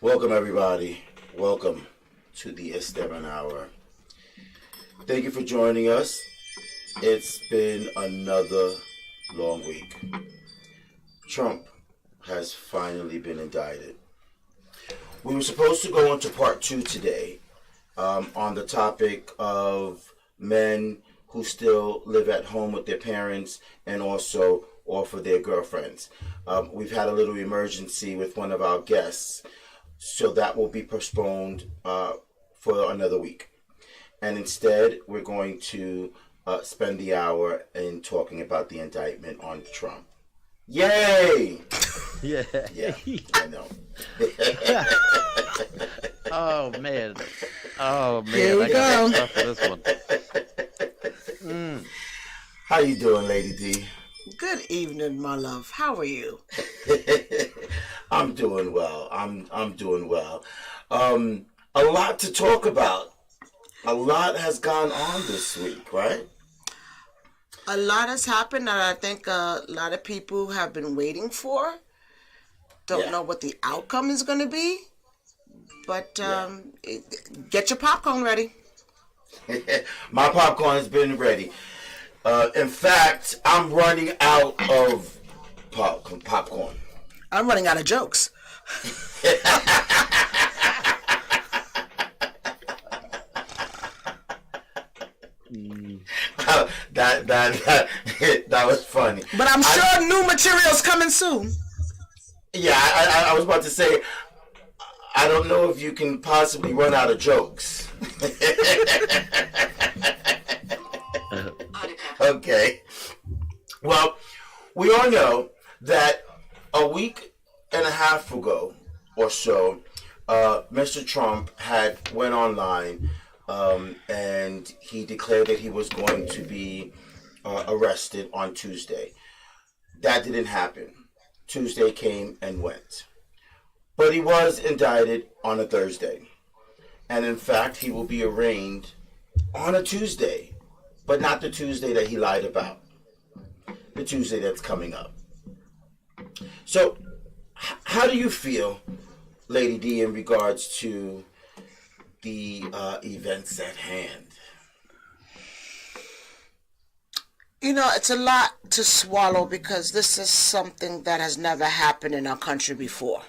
Welcome, everybody. Welcome to the Esteban Hour. Thank you for joining us. It's been another long week. Trump has finally been indicted. We were supposed to go into part two today on the topic of men who still live at home with their parents and also offer their girlfriends. We've had a little emergency with one of our guests, so that will be postponed for another week. And instead, we're going to spend the hour in talking about the indictment on Trump. Yay! Yeah. Yeah, I know. Oh man. Oh man. Here we I got go. stuff for this one. How you doing, Lady D? Good evening, my love. How are you? I'm doing well. I'm doing well. A lot to talk about. A lot has gone on this week, right? A lot has happened that I think a lot of people have been waiting for. Don't Yeah. know what the outcome is going to be, but get your popcorn ready. My popcorn has been ready. In fact, I'm running out of popcorn. I'm running out of jokes. That was funny. But I'm sure new material's coming soon. Yeah, I was about to say, I don't know if you can possibly run out of jokes. Okay. Well, we all know that a week and a half ago or so, Mr. Trump had went online and he declared that he was going to be arrested on Tuesday. That didn't happen. Tuesday came and went. But he was indicted on a Thursday. And in fact, he will be arraigned on a Tuesday, but not the Tuesday that he lied about. The Tuesday that's coming up. So, how do you feel, Lady D, in regards to the events at hand? You know, it's a lot to swallow because this is something that has never happened in our country before.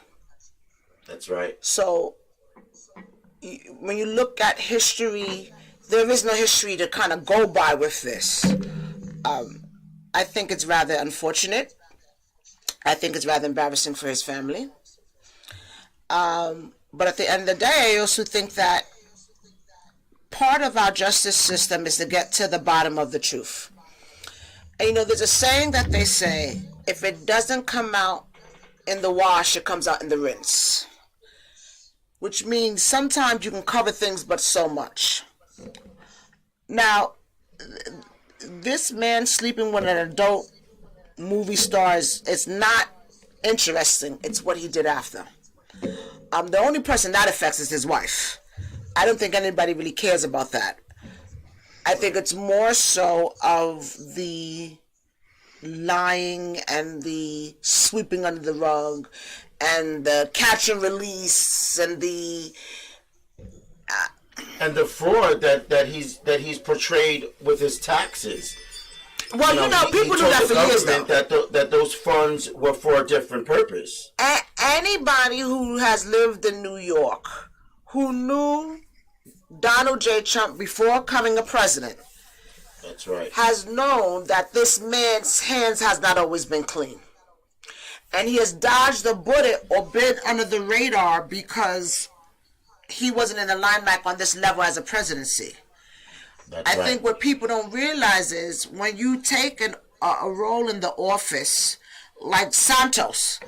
That's right. So, when you look at history, there is no history to kind of go by with this. I think it's rather unfortunate. I think it's rather embarrassing for his family. But at the end of the day, I also think that part of our justice system is to get to the bottom of the truth. And you know, there's a saying that they say, if it doesn't come out in the wash, it comes out in the rinse. Which means sometimes you can cover things, but so much. Now, this man sleeping with an adult movie star is not interesting. It's what he did after. The only person that affects is his wife. I don't think anybody really cares about that. I think it's more so of the lying and the sweeping under the rug and the catch and release and the fraud that he's portrayed with his taxes. well, people do that for years now. That those funds were for a different purpose. Anybody who has lived in New York, who knew Donald J. Trump before becoming a president, That's right. has known that this man's hands has not always been clean. And he has dodged a bullet or been under the radar because he wasn't in the limelight on this level as a presidency. That's I right. think what people don't realize is when you take a role in the office, like Santos,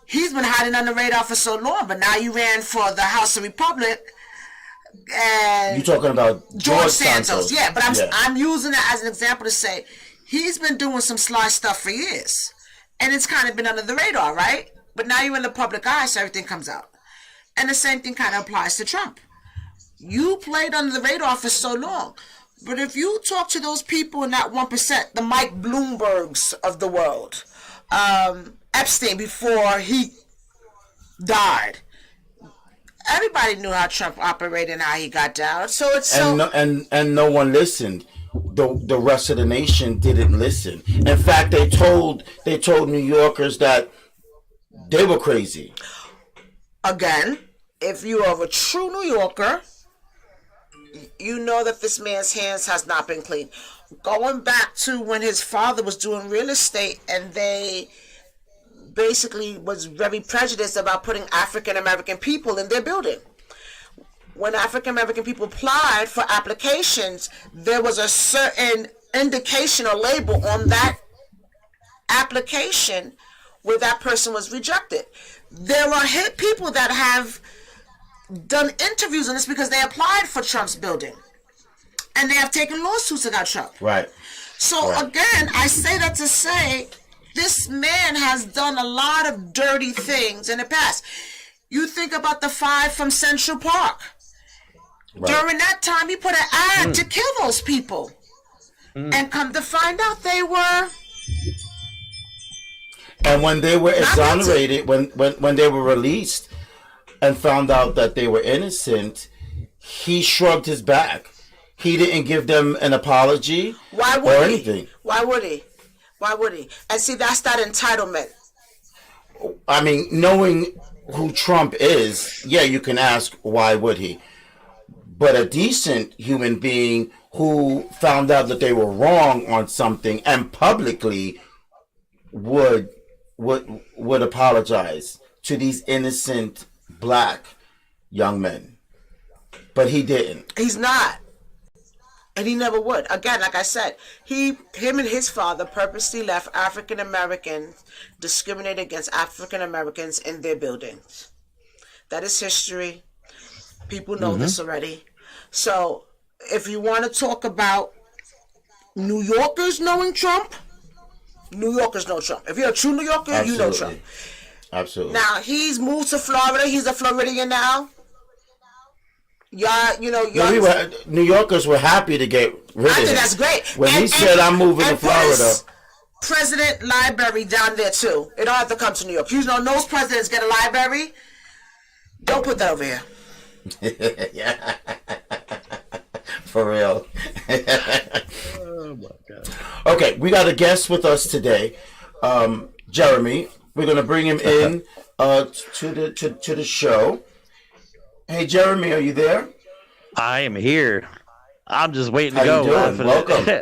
he's been hiding on the radar for so long, but now you ran for the House of Republic. And You're talking about George Santos. Yeah, but I'm using it as an example to say he's been doing some sly stuff for years. And it's kind of been under the radar, right? But now you're in the public eye, so everything comes out. And the same thing kind of applies to Trump. You played under the radar for so long. But if you talk to those people in that 1%, the Mike Bloombergs of the world, Epstein before he died, everybody knew how Trump operated and how he got down. So it's and no one listened. The rest of the nation didn't listen. In fact, they told New Yorkers that they were crazy. Again, if you are a true New Yorker, you know that this man's hands has not been clean. Going back to when his father was doing real estate, and they basically was very prejudiced about putting African American people in their building. When African American people applied for applications, there was a certain indication or label on that application where that person was rejected. There are people that have done interviews on this because they applied for Trump's building, and they have taken lawsuits against Trump. Right. So again, I say that to say this man has done a lot of dirty things in the past. You think about the 5 from Central Park. Right. During that time, he put an ad to kill those people. And come to find out they were... And when they were exonerated, when they were released and found out that they were innocent, he shrugged his back. He didn't give them an apology or anything. Why would he? Why would he? And see, that's that entitlement. I mean, knowing who Trump is, yeah, you can ask, why would he? But a decent human being who found out that they were wrong on something and publicly would apologize to these innocent black young men. But he didn't. He's not. And he never would. Again, like I said, him and his father purposely left African Americans, discriminated against African Americans in their buildings. That is history. People know this already. So, if you want to talk about New Yorkers knowing Trump, New Yorkers know Trump. If you're a true New Yorker, Absolutely. you know Trump. Absolutely. Now, he's moved to Florida. He's a Floridian now. New Yorkers were happy to get rid of him. I think that's great. When he said, I'm moving to Florida. President library down there, too. It don't have to come to New York. You know, those presidents get a library. Don't put that over here. Yeah. For real. Oh, my God. Okay, we got a guest with us today. Jeremy. We're going to bring him in to the show. Hey, Jeremy, are you there? I am here. I'm just waiting to How go. you doing? Welcome.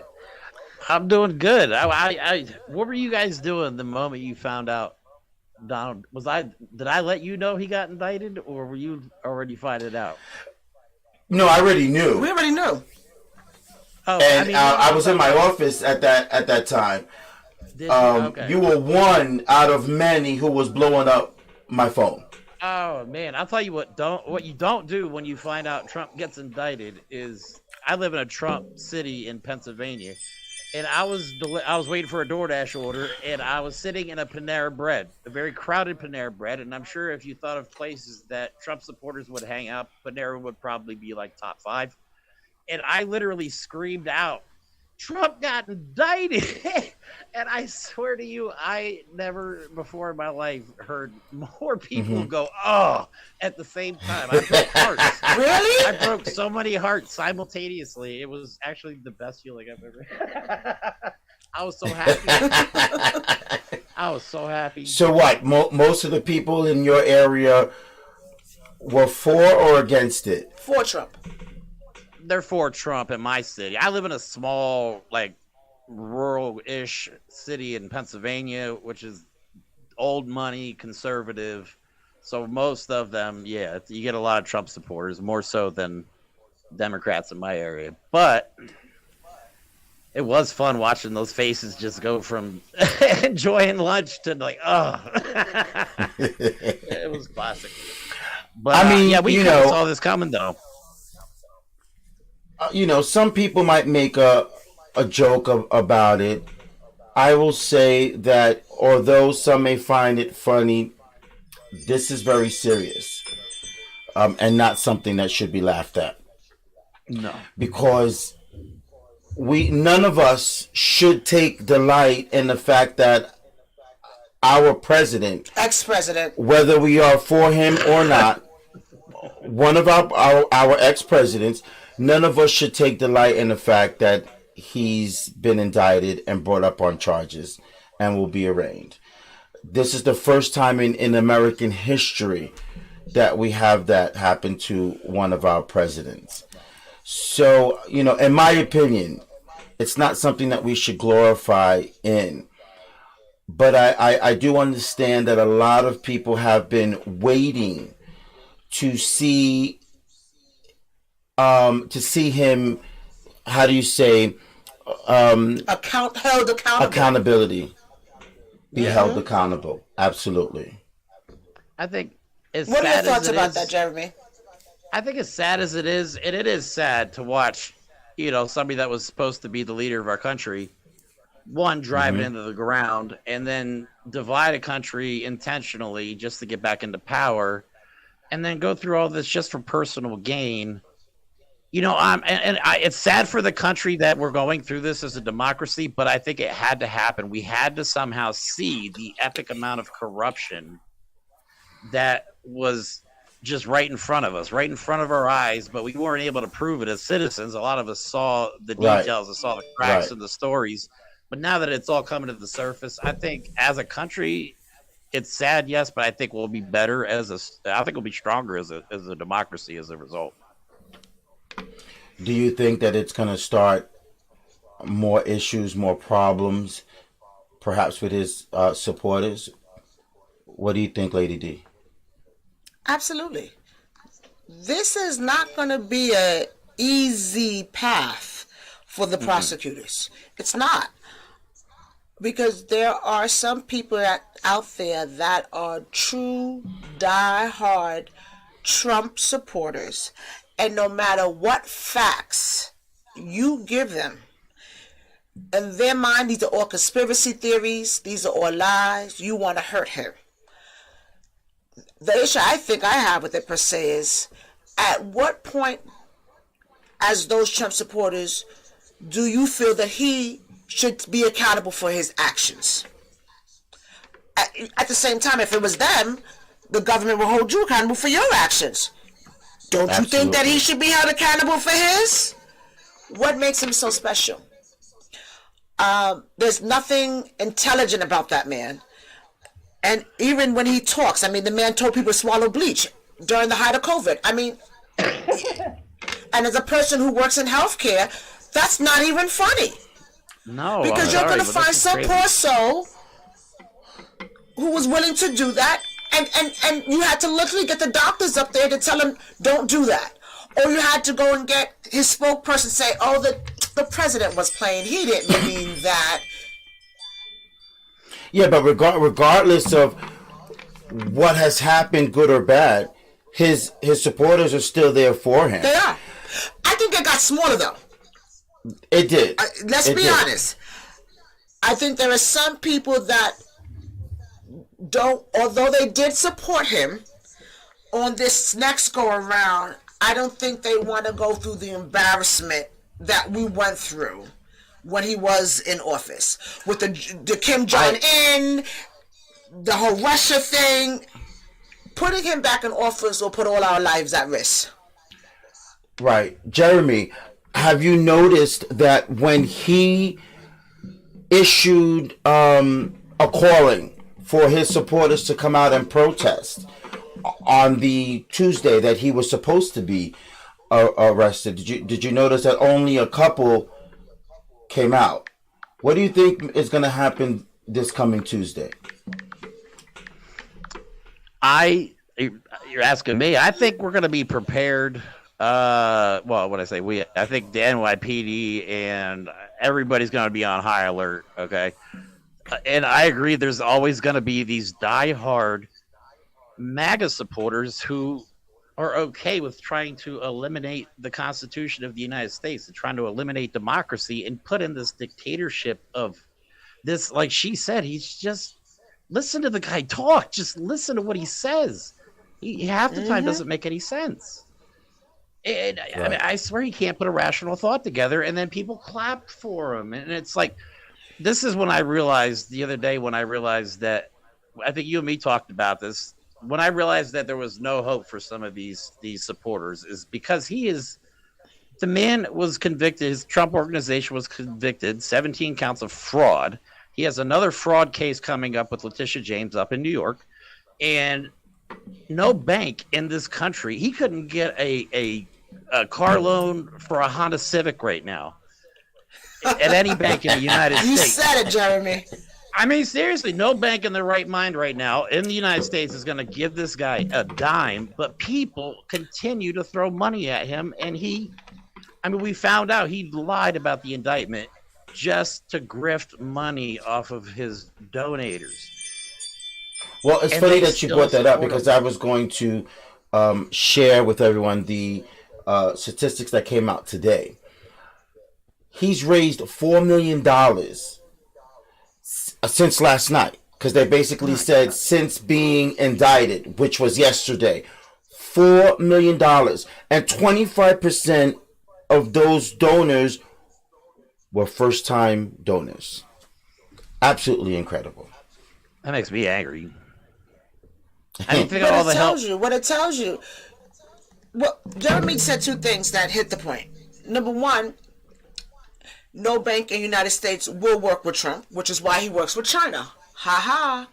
I'm doing good. What were you guys doing the moment you found out Donald? Did I let you know he got indicted, or were you already finding it out? No, I already knew. We already knew. Oh, And I was in my office at that time. Okay. You were one out of many who was blowing up my phone. Oh man, I'll tell you what you don't do when you find out Trump gets indicted is I live in a Trump city in Pennsylvania, and I was waiting for a DoorDash order, and I was sitting in a Panera Bread, a very crowded Panera Bread, and I'm sure if you thought of places that Trump supporters would hang out, Panera would probably be like top 5. And I literally screamed out, Trump got indicted. And I swear to you, I never before in my life heard more people go, oh, at the same time. I broke hearts. Really? I broke so many hearts simultaneously. It was actually the best feeling I've ever had. I was so happy. I was so happy. So what? Most of the people in your area were for or against it? For Trump. They're for Trump in my city. I live in a small, like, rural-ish city in Pennsylvania, which is old money, conservative. So most of them, yeah, you get a lot of Trump supporters, more so than Democrats in my area. But it was fun watching those faces just go from enjoying lunch to like, oh. It was classic. But I mean, yeah, we kind of saw this coming, though. Some people might make a joke about it. I will say that although some may find it funny, this is very serious, and not something that should be laughed at. No, because none of us should take delight in the fact that our president, ex-president, whether we are for him or not, one of our ex-presidents, none of us should take delight in the fact that he's been indicted and brought up on charges and will be arraigned. This is the first time in American history that we have that happen to one of our presidents. So, in my opinion, it's not something that we should glorify in. But I do understand that a lot of people have been waiting to see him, how do you say, Held accountable. accountability, be held accountable. Absolutely. I think as What are your sad as thoughts it about is, that, Jeremy? I think as sad as it is, and it is sad to watch, somebody that was supposed to be the leader of our country, one, drive it into the ground, and then divide a country intentionally just to get back into power, and then go through all this just for personal gain. It's sad for the country that we're going through this as a democracy, but I think it had to happen. We had to somehow see the epic amount of corruption that was just right in front of us, right in front of our eyes, but we weren't able to prove it as citizens. A lot of us saw the details and saw the cracks in the stories. But now that it's all coming to the surface, I think as a country, it's sad, yes, but I think we'll be better I think we'll be stronger as a democracy as a result. Do you think that it's going to start more issues, more problems, perhaps with his supporters? What do you think, Lady D? Absolutely. This is not going to be an easy path for the prosecutors. It's not. Because there are some people out there that are true, die-hard Trump supporters. And no matter what facts you give them, in their mind, these are all conspiracy theories. These are all lies. You want to hurt him. The issue I think I have with it per se is, at what point, as those Trump supporters, do you feel that he should be accountable for his actions? At the same time, if it was them, the government will hold you accountable for your actions. Don't you think that he should be held accountable for his? What makes him so special? There's nothing intelligent about that man. And even when he talks, the man told people to swallow bleach during the height of COVID. And as a person who works in healthcare, that's not even funny. No, because you're going to find some poor soul who was willing to do that, and you had to literally get the doctors up there to tell him, don't do that. Or you had to go and get his spokesperson say, oh, the president was playing. He didn't mean that. Yeah, but regardless of what has happened, good or bad, his supporters are still there for him. They are. I think it got smaller, though. It did. Let's be honest. I think there are some people that don't, although they did support him on this next go around, I don't think they want to go through the embarrassment that we went through when he was in office with the Kim Jong-un, the whole Russia thing. Putting him back in office will put all our lives at risk. Right. Jeremy, have you noticed that when he issued a calling for his supporters to come out and protest on the Tuesday that he was supposed to be arrested, did you notice that only a couple came out? What do you think is going to happen this coming Tuesday? You're asking me. I think we're going to be prepared. Well, what I say, I think the NYPD and everybody's going to be on high alert. Okay, and I agree. There's always going to be these diehard MAGA supporters who are okay with trying to eliminate the Constitution of the United States and trying to eliminate democracy and put in this dictatorship of this. Like she said, he's just listen to the guy talk. Just listen to what he says. He half the time doesn't make any sense. And Right. I swear he can't put a rational thought together, and then people clap for him. And it's like, this is when I realized the other day that I think you and me talked about this. when I realized that there was no hope for some of these supporters is because the man was convicted. His Trump organization was convicted, 17 counts of fraud. He has another fraud case coming up with Letitia James up in New York, and no bank in this country. He couldn't get a car loan for a Honda Civic right now at any bank in the United States. You said it, Jeremy. I mean, seriously, no bank in their right mind right now in the United States is going to give this guy a dime, but people continue to throw money at him, and we found out he lied about the indictment just to grift money off of his donators. Well, it's And funny they that you still brought that up support because him. I was going to share with everyone the statistics that came out today. He's raised $4 million since last night, because they basically said since being indicted, which was yesterday, $4 million, and 25% of those donors were first-time donors. Absolutely incredible. That makes me angry. I mean, think What of all it the help. tells you, what it tells you. Well, Jeremy said two things that hit the point. Number one, no bank in the United States will work with Trump, which is why he works with China. Ha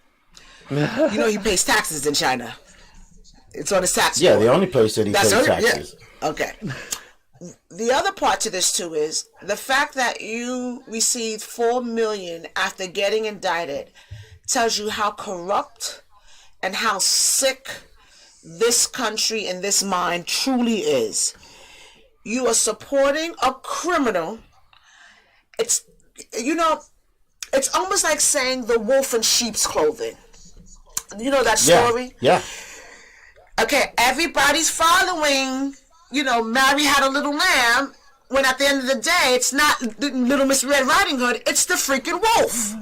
ha. You know he pays taxes in China. It's on his tax Yeah, bill. the only place that he pays taxes. Yeah. Okay. The other part to this too is the fact that you received $4 million after getting indicted tells you how corrupt and how sick this country and this mind truly is. You are supporting a criminal. It's it's almost like saying the wolf in sheep's clothing. You know that story? Yeah. Okay, everybody's following, Mary Had a Little Lamb, when at the end of the day, it's not Little Miss Red Riding Hood, it's the freaking wolf.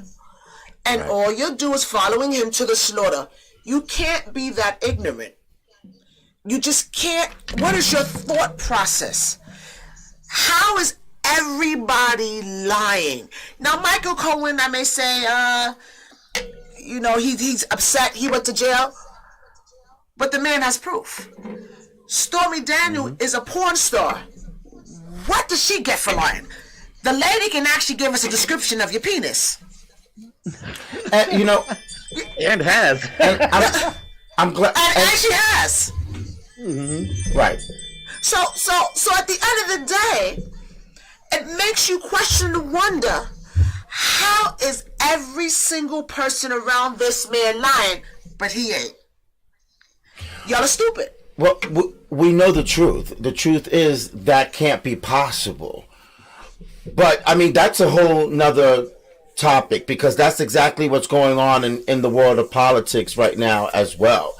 And all you do is following him to the slaughter. You can't be that ignorant. You just can't. What is your thought process? How is everybody lying? Now, Michael Cohen, I may say, he's upset he went to jail, but the man has proof. Stormy Daniels is a porn star. What does she get for lying? The lady can actually give us a description of your penis. And, And has. and I'm glad. And she has. Right. So at the end of the day, it makes you question and wonder, how is every single person around this man lying, but he ain't? Y'all are stupid. Well, we know the truth. The truth is that can't be possible. But, I mean, that's a whole nother topic, because that's exactly what's going on in the world of politics right now as well.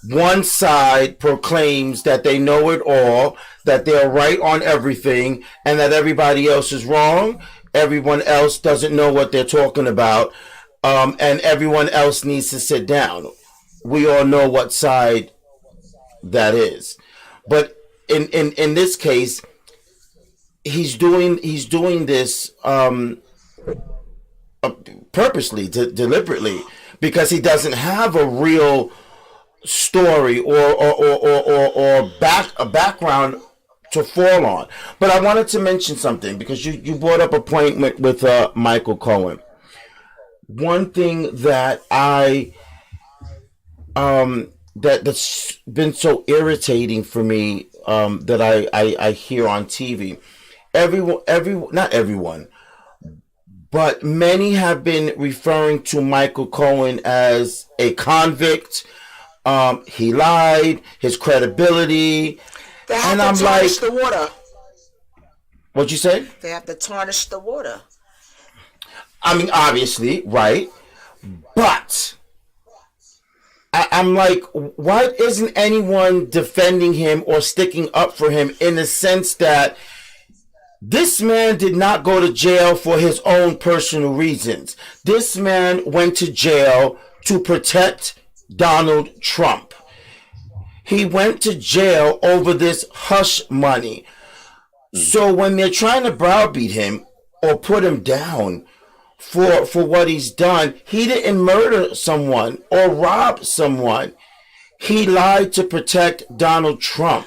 One side proclaims that they know it all, that they're right on everything, and that everybody else is wrong. Everyone else doesn't know what they're talking about, and everyone else needs to sit down. We all know what side that is. But in this case, he's doing this purposely, deliberately, because he doesn't have a real story or a background to fall on. But I wanted to mention something, because you brought up a point with Michael Cohen. One thing that that's been so irritating for me, that I hear on TV. Not everyone, but many have been referring to Michael Cohen as a convict. He lied, his credibility. They have And to I'm tarnish like, the water. what'd you say? They have to tarnish the water. I mean, obviously, right? But I'm like, why isn't anyone defending him or sticking up for him, in the sense that this man did not go to jail for his own personal reasons. This man went to jail to protect Donald Trump. He went to jail over this hush money. So when they're trying to browbeat him or put him down for what he's done, he didn't murder someone or rob someone. He lied to protect Donald Trump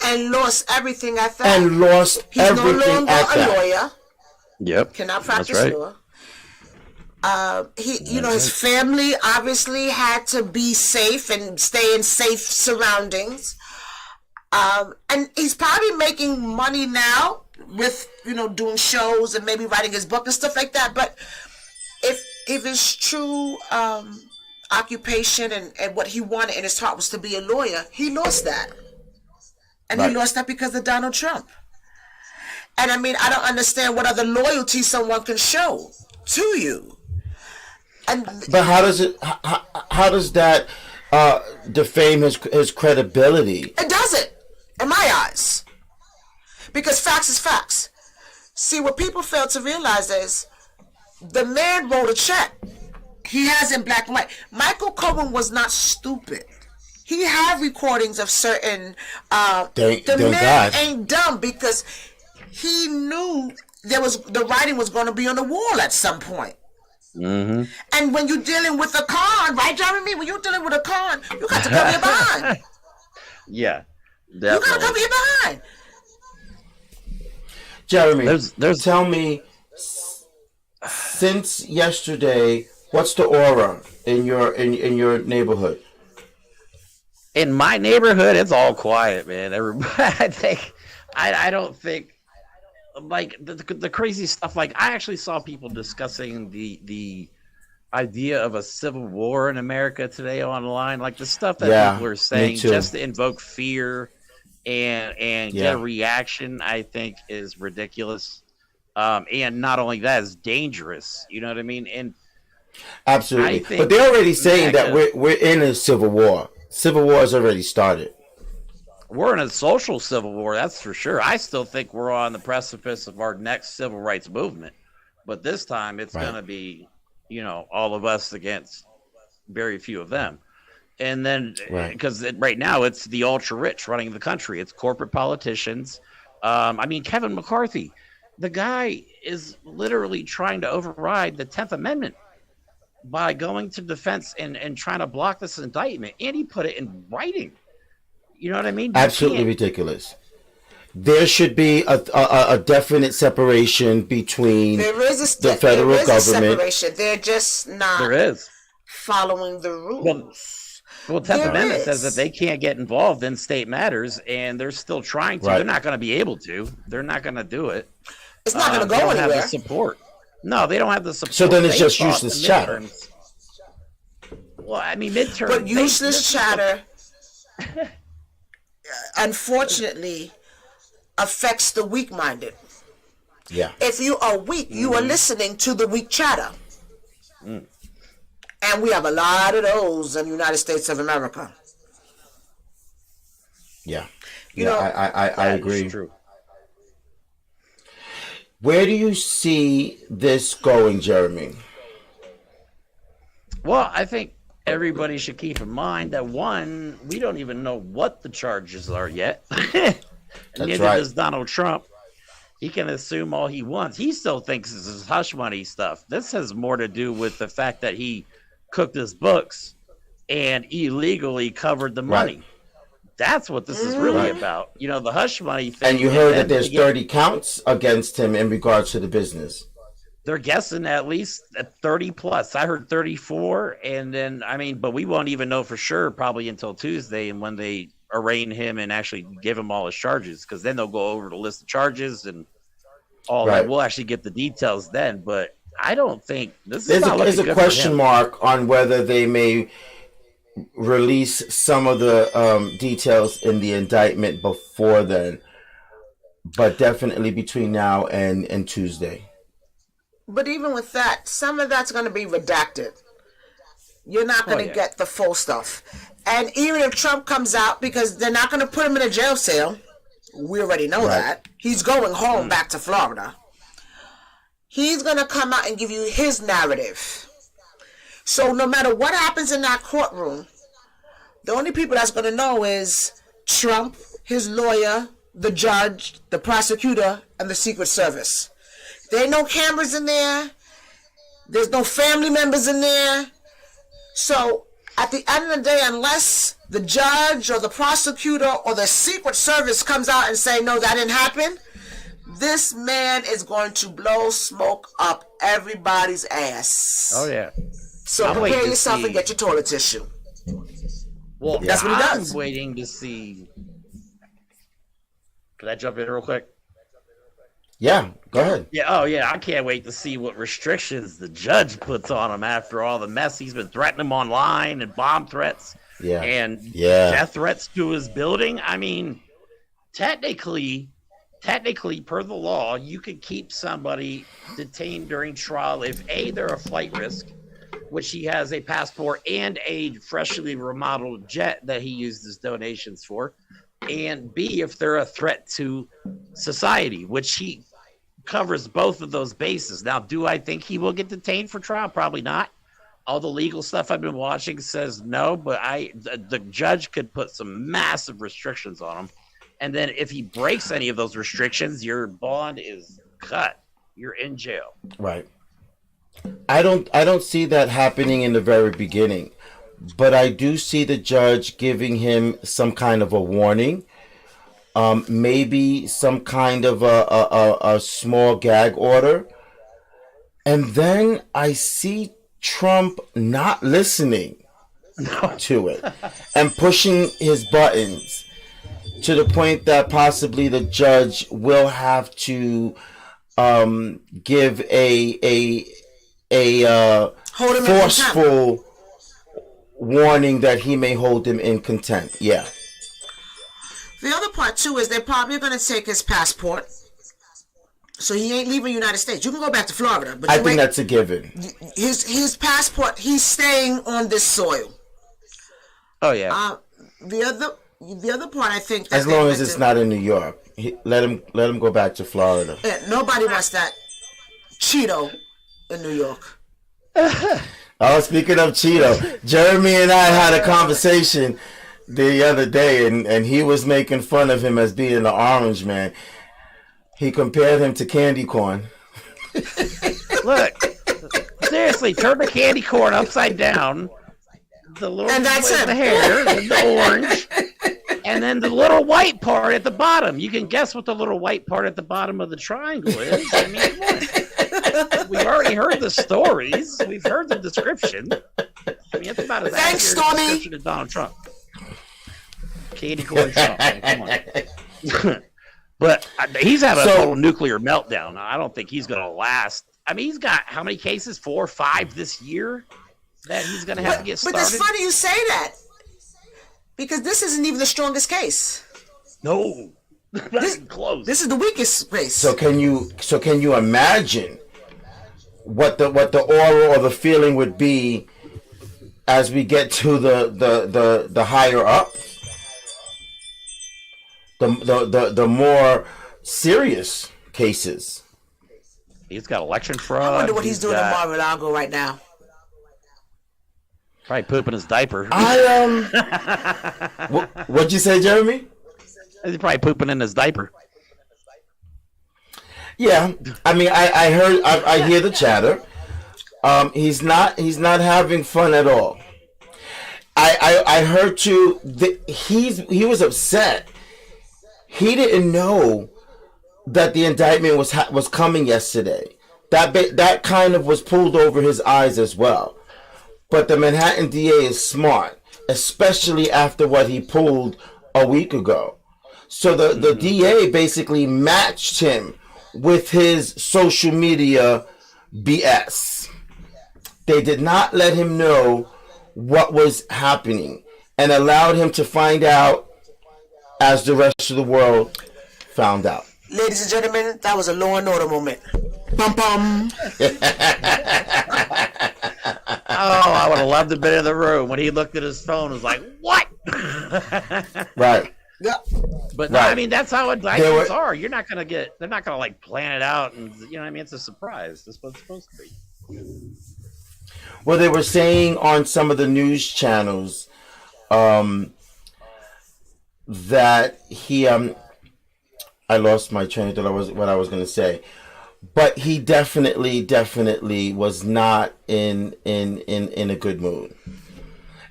And lost everything at that. and lost He's no everything longer at a that. lawyer. Yep. Cannot That's practice right. law. His family obviously had to be safe and stay in safe surroundings. And he's probably making money now with, doing shows and maybe writing his book and stuff like that. But if his true occupation and what he wanted in his heart was to be a lawyer, he lost that. And Right. he lost that because of Donald Trump. And I mean, I don't understand what other loyalty someone can show to you. But how does it? How does that defame his credibility? It doesn't, in my eyes. Because facts is facts. See, what people fail to realize is the man wrote a check. He has in black and white. Michael Cohen was not stupid. He had recordings of certain. Thank the man God. ain't dumb because he knew the writing was going to be on the wall at some point. Mm-hmm. And when you're dealing with a con, right, Jeremy? When you're dealing with a con, you got to cover your behind. Yeah. You got to Definitely. cover your behind. Jeremy, There's tell me, since yesterday, what's the aura in your neighborhood? in my neighborhood, it's all quiet, man. Everybody, I don't think, like the crazy stuff. Like I actually saw people discussing the idea of a civil war in America today online. Like the stuff that people are saying just to invoke fear and get a reaction, I think is ridiculous. And not only that, it's dangerous. You know what I mean? And absolutely, but they're already saying that we're in a civil war. Civil war has already started. We're in a social civil war, that's for sure. I still think we're on the precipice of our next civil rights movement, but this time it's going to be, all of us against very few of them. And then, because right now it's the ultra rich running the country, it's corporate politicians. Kevin McCarthy, the guy is literally trying to override the 10th Amendment by going to defense and trying to block this indictment, and he put it in writing. You know what I mean? Absolutely ridiculous. There should be a definite separation between the federal government. They're just not following the rules. Well, 10th Amendment says that they can't get involved in state matters, and they're still trying to. They're not going to be able to. They're not going to do it. It's not going to go they don't anywhere. have the support. No, they don't have the support. So then it's just useless chatter. Well, midterms. But useless chatter, unfortunately, affects the weak-minded. Yeah. If you are weak, you are listening to the weak chatter. Mm. And we have a lot of those in the United States of America. Yeah. I agree. Is true. Where do you see this going, Jeremy? Well, I think everybody should keep in mind that one, we don't even know what the charges are yet. And neither does Donald Trump. He can assume all he wants. He still thinks this is hush money stuff. This has more to do with the fact that he cooked his books and illegally covered the money. Right. That's what this is really about. The hush money thing. And you heard that there's 30 counts against him in regards to the business. They're guessing at least at 30 plus. I heard 34. And then, but we won't even know for sure probably until Tuesday and when they arraign him and actually give him all his charges. Because then they'll go over the list of charges and all that. We'll actually get the details then. But I don't think this is There's a question mark on whether they may release some of the details in the indictment before then, but definitely between now and Tuesday. But even with that, some of that's going to be redacted. You're not going to get the full stuff. And even if Trump comes out, because they're not going to put him in a jail cell, we already know that. He's going home back to Florida. He's going to come out and give you his narrative. So no matter what happens in that courtroom, the only people that's going to know is Trump, his lawyer, the judge, the prosecutor, and the Secret Service. There ain't no cameras in there. There's no family members in there. So at the end of the day, unless the judge or the prosecutor or the Secret Service comes out and say, no, that didn't happen, this man is going to blow smoke up everybody's ass. Oh yeah. So prepare yourself and get your toilet tissue. Well, that's what he does. I'm waiting to see. Can I jump in real quick? Yeah, go ahead. Yeah, oh yeah, I can't wait to see what restrictions the judge puts on him after all the mess he's been threatening him online and bomb threats and death threats to his building. I mean, technically, per the law, you could keep somebody detained during trial if A, they're a flight risk, which he has a passport and a freshly remodeled jet that he used his donations for, and B, if they're a threat to society, which he covers both of those bases. Now, do I think he will get detained for trial? Probably not. All the legal stuff I've been watching says no, but the judge could put some massive restrictions on him. And then if he breaks any of those restrictions, your bond is cut. You're in jail. Right. I don't see that happening in the very beginning, but I do see the judge giving him some kind of a warning. Maybe some kind of a small gag order. And then I see Trump not listening to it and pushing his buttons to the point that possibly the judge will have to give a forceful warning that he may hold him in contempt. Yeah. The other part too is they're probably going to take his passport, so he ain't leaving the United States. You can go back to Florida, but I think that's a given. His passport, he's staying on this soil. Oh yeah. The other part, I think, that as long as it's not in New York, let him go back to Florida. Nobody wants that Cheeto in New York. Oh, speaking of Cheeto, Jeremy and I had a conversation the other day, and he was making fun of him as being the orange man. He compared him to candy corn. Look, seriously, turn the candy corn upside down. The little and that's it. The hair, and the orange, and then the little white part at the bottom. You can guess what the little white part at the bottom of the triangle is. I mean, come on. We've already heard the stories. We've heard the description. I mean, it's about as accurate as the description of Donald Trump. Candy corn Trump. Come on. But he's having a total nuclear meltdown. I don't think he's going to last. I mean, he's got how many cases? 4 or 5 this year that he's going to have to get started. But it's funny you say that, because this isn't even the strongest case. No, not even close. This is the weakest case. So can you imagine what the aura or the feeling would be as we get to the higher up? The more serious cases. He's got election fraud. I wonder what he's doing in Mar-a-Lago right now. Probably pooping his diaper. What'd you say, Jeremy? He's probably pooping in his diaper. Yeah, I mean, I hear the chatter. He's not having fun at all. I heard too that he was upset. He didn't know that the indictment was coming yesterday. That kind of was pulled over his eyes as well. But the Manhattan DA is smart, especially after what he pulled a week ago. So the DA basically matched him with his social media BS. They did not let him know what was happening and allowed him to find out as the rest of the world found out. Ladies and gentlemen, that was a Law and Order moment. Bum bum. Oh, I would have loved to have been in the room when he looked at his phone and was like, what? Right. Yeah. But no, I mean, that's how indictments are. They're not going to like plan it out. And, you know what I mean? It's a surprise. That's what it's supposed to be. Well, they were saying on some of the news channels that he, I lost my train of thought. What I was going to say. But he definitely was not in a good mood.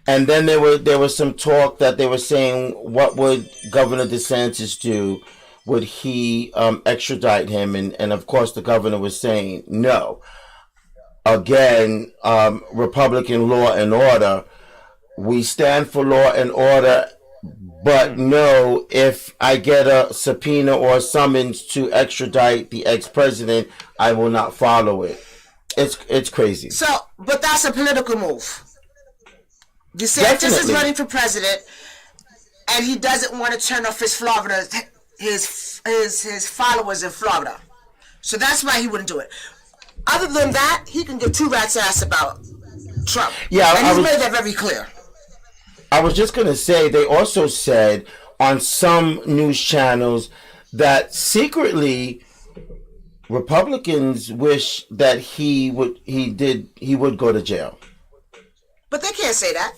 And then there was some talk that they were saying, what would Governor DeSantis do? Would he extradite him? And of course the governor was saying no. Again, Republican law and order. We stand for law and order, but no, if I get a subpoena or a summons to extradite the ex-president, I will not follow it. It's crazy. So, but that's a political move. DeSantis is running for president, and he doesn't want to turn off his followers in Florida. So that's why he wouldn't do it. Other than that, he can give two rats' ass about Trump. Yeah, and he's made that very clear. I was just going to say, they also said on some news channels that secretly Republicans wish that he would go to jail. But they can't say that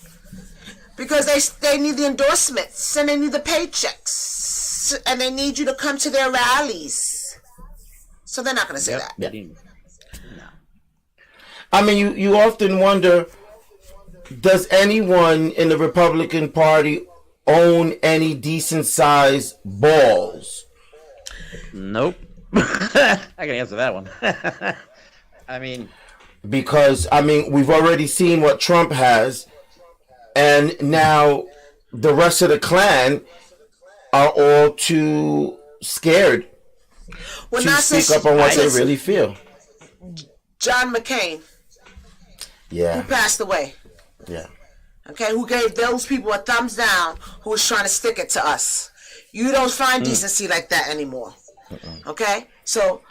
because they need the endorsements and they need the paychecks and they need you to come to their rallies. So they're not going to say that. Yeah. No. I mean, you often wonder, does anyone in the Republican Party own any decent sized balls? Nope. I can answer that one. I mean, because we've already seen what Trump has, and now the rest of the clan are all too scared to speak up on what they really feel. John McCain, who passed away. Yeah. Okay, who gave those people a thumbs down who was trying to stick it to us. You don't find decency like that anymore. Okay? So,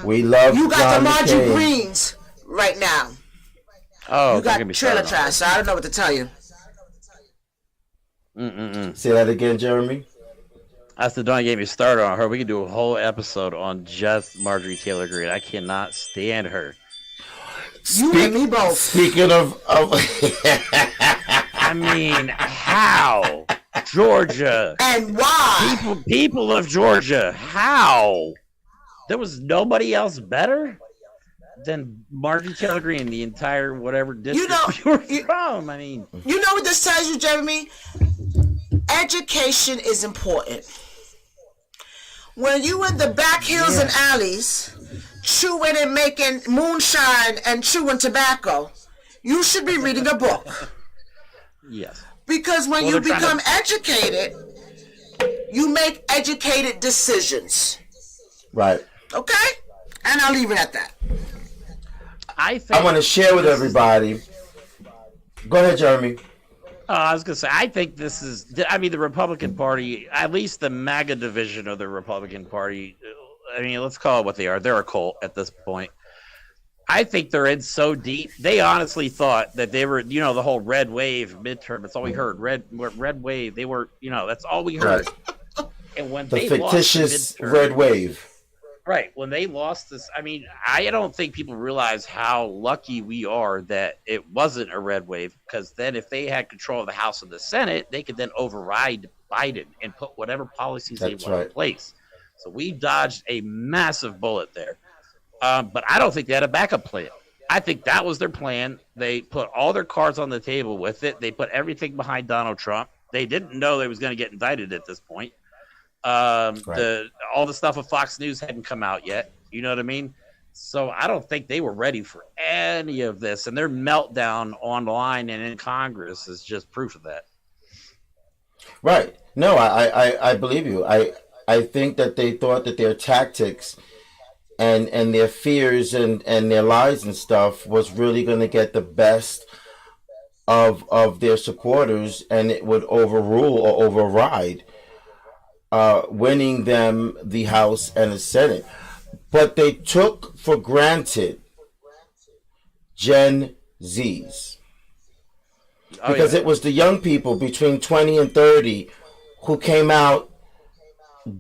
we love you got John the Marjorie McCain. Greens right now. Oh, you got trailer trash, so I don't know what to tell you. Say that again, Jeremy. I said, don't get me started on her. We could do a whole episode on just Marjorie Taylor Greene. I cannot stand her. You and me both. Speaking of I mean, how? Georgia. And why? People of Georgia. How? There was nobody else better than Marjorie Taylor Greene, the entire whatever district you were from. I mean, you know what this tells you, Jeremy? Education is important. When you in the back hills and alleys, chewing and making moonshine and chewing tobacco, you should be reading a book. Yes. Because when you become educated, you make educated decisions. Right. Okay? And I'll leave it at that. I want to share with everybody. Go ahead, Jeremy. I was going to say, I think this is, the Republican Party, at least the MAGA division of the Republican Party, let's call it what they are. They're a cult at this point. I think they're in so deep. They honestly thought that they were, the whole red wave midterm. That's all we heard. Red wave. They were, that's all we heard. Right. And when the fictitious red wave. Right. When they lost this, I don't think people realize how lucky we are that it wasn't a red wave, because then if they had control of the House and the Senate, they could then override Biden and put whatever policies they want in place. So we dodged a massive bullet there. But I don't think they had a backup plan. I think that was their plan. They put all their cards on the table with it. They put everything behind Donald Trump. They didn't know they was going to get indicted at this point. All the stuff with Fox News hadn't come out yet. You know what I mean? So I don't think they were ready for any of this. And their meltdown online and in Congress is just proof of that. Right. No, I believe you. I think that they thought that their tactics and their fears and their lies and stuff was really going to get the best of their supporters, and it would overrule or override winning them the House and the Senate. But they took for granted Gen Zs. Because it was the young people between 20 and 30 who came out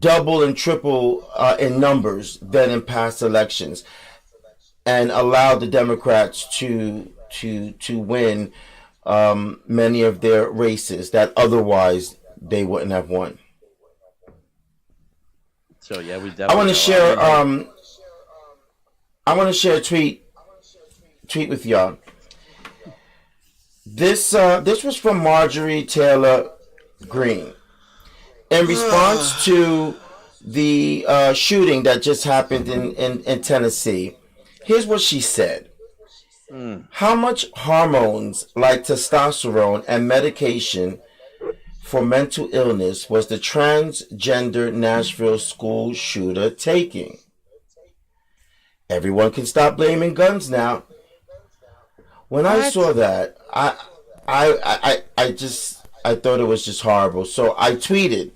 double and triple in numbers than in past elections, and allowed the Democrats to win many of their races that otherwise they wouldn't have won. So yeah, we definitely. I want to share. I want to share a tweet with y'all. This was from Marjorie Taylor Greene in response to the shooting that just happened in Tennessee. Here's what she said. How much hormones like testosterone and medication for mental illness was the transgender Nashville school shooter taking? Everyone can stop blaming guns now. When I saw that, I thought it was just horrible. So I tweeted.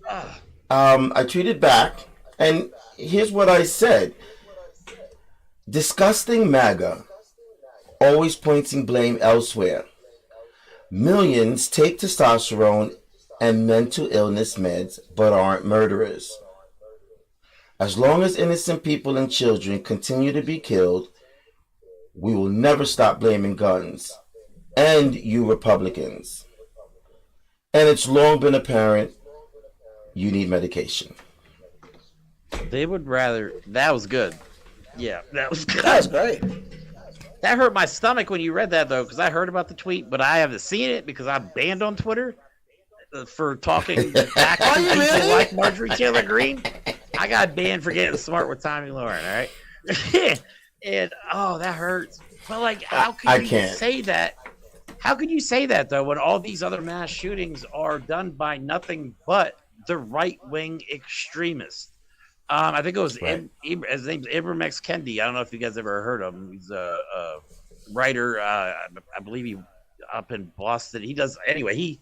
I tweeted back, and here's what I said. Disgusting MAGA, always pointing blame elsewhere. Millions take testosterone and mental illness meds, but aren't murderers. As long as innocent people and children continue to be killed, we will never stop blaming guns and you Republicans. And it's long been apparent you need medication. They would rather. That was good. Yeah, that was good. That was great. That hurt my stomach when you read that, though, because I heard about the tweet, but I haven't seen it because I'm banned on Twitter for talking back to people really? like Marjorie Taylor Greene. I got banned for getting smart with Tommy Lauren, all right? And, that hurts. But, like, how can you say that? How can you say that, though, when all these other mass shootings are done by nothing but the right-wing extremists? I think it was his name's Ibram X. Kendi. I don't know if you guys ever heard of him. He's a writer. I believe he up in Boston. He does anyway. He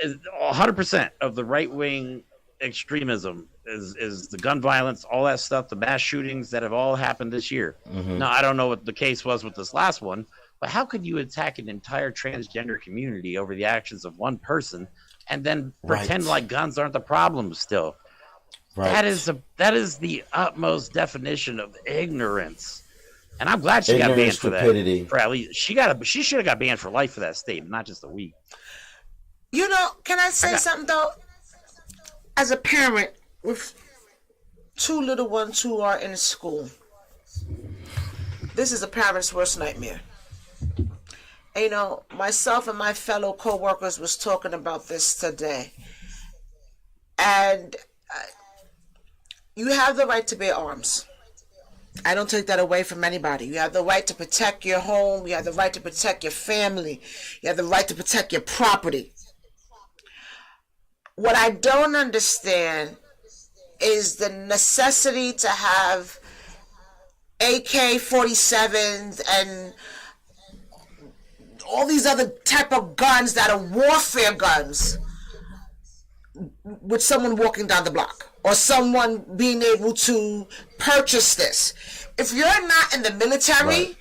is 100% of the right-wing extremism is the gun violence, all that stuff, the mass shootings that have all happened this year. Mm-hmm. Now I don't know what the case was with this last one, but how could you attack an entire transgender community over the actions of one person and then pretend like guns aren't the problem still? Right. That is the utmost definition of ignorance, and I'm glad she got banned for that. For at least she should have got banned for life for that statement, not just a week. You know, can I say something though? As a parent with two little ones who are in school, this is a parent's worst nightmare. And, you know, myself and my fellow co-workers was talking about this today, and you have the right to bear arms. I don't take that away from anybody. You have the right to protect your home. You have the right to protect your family. You have the right to protect your property. What I don't understand is the necessity to have AK-47s and all these other type of guns that are warfare guns with someone walking down the block or someone being able to purchase this. If you're not in the military,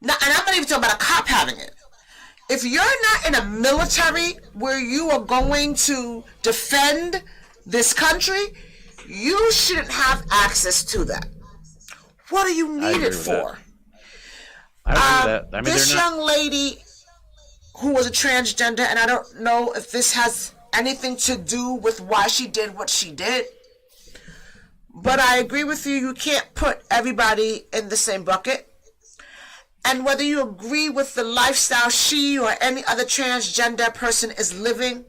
and I'm not even talking about a cop having it. If you're not in a military where you are going to defend this country, you shouldn't have access to that. What do you need it for? This young lady who was a transgender, and I don't know if this has anything to do with why she did what she did, but I agree with you. You can't put everybody in the same bucket. And whether you agree with the lifestyle she or any other transgender person is living,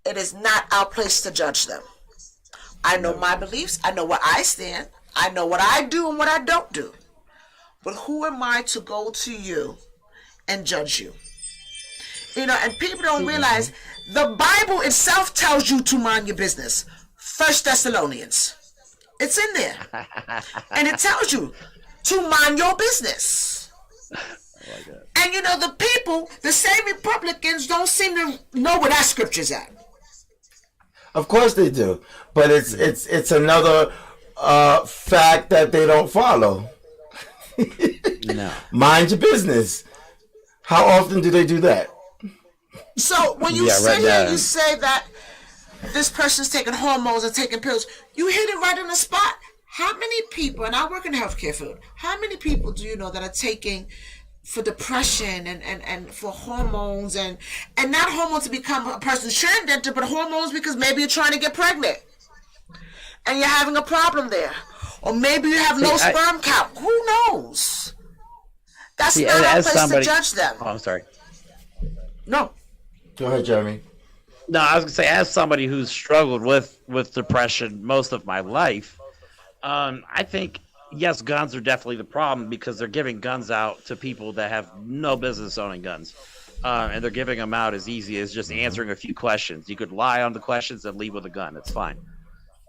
it is not our place to judge them. I know my beliefs. I know where I stand. I know what I do and what I don't do. But who am I to go to you and judge you? You know, and people don't realize the Bible itself tells you to mind your business. 1 Thessalonians. It's in there. And it tells you to mind your business. Like that. And you know, the people, the same Republicans, don't seem to know where that scripture's at. Of course they do. But it's another fact that they don't follow. No. Mind your business. How often do they do that? So when you sit here and you say that this person's taking hormones and taking pills, you hit it right on the spot. How many people, and I work in the healthcare field, how many people do you know that are taking for depression and for hormones and not hormones to become a person's transgender, but hormones because maybe you're trying to get pregnant and you're having a problem there. Or maybe you have low sperm count. Who knows? That's See, not our as place somebody, to judge them. oh, I'm sorry. No. Go ahead, Jeremy. No, I was gonna say, as somebody who's struggled with depression most of my life, I think yes, guns are definitely the problem because they're giving guns out to people that have no business owning guns, and they're giving them out as easy as just answering a few questions. You could lie on the questions and leave with a gun. It's fine.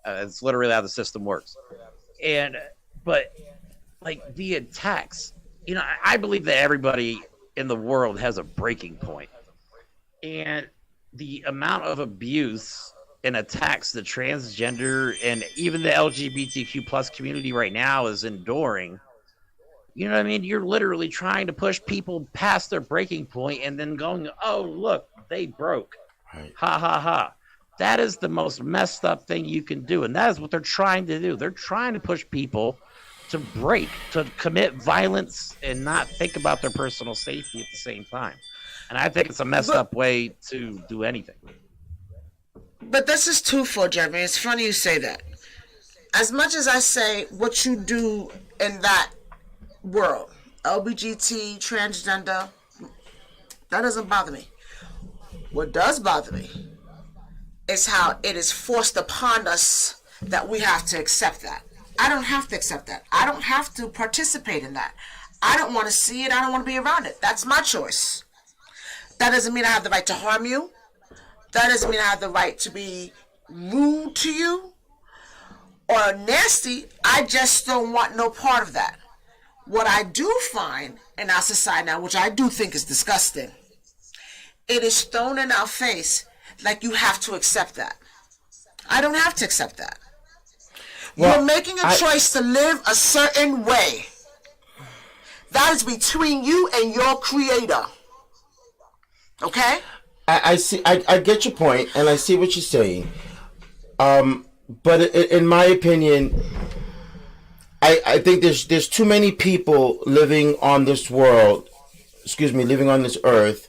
It's literally how the system works. But like the attacks, I believe that everybody in the world has a breaking point, and the amount of abuse and attacks the transgender and even the LGBTQ plus community right now is enduring. You know what I mean? You're literally trying to push people past their breaking point and then going, oh, look, they broke. Right. Ha, ha, ha. That is the most messed up thing you can do. And that is what they're trying to do. They're trying to push people to break, to commit violence and not think about their personal safety at the same time. And I think it's a messed up way to do anything. But this is twofold, Jeremy. It's funny you say that. As much as I say what you do in that world, LBGT, transgender, that doesn't bother me. What does bother me is how it is forced upon us that we have to accept that. I don't have to accept that. I don't have to participate in that. I don't want to see it. I don't want to be around it. That's my choice. That doesn't mean I have the right to harm you. That doesn't mean I have the right to be rude to you or nasty. I just don't want no part of that. What I do find in our society now, which I do think is disgusting, it is thrown in our face like you have to accept that. I don't have to accept that. Well, you're making a choice to live a certain way. That is between you and your creator. Okay? I see. I get your point, and I see what you're saying. But in my opinion, I think there's too many people living on this world. Living on this earth,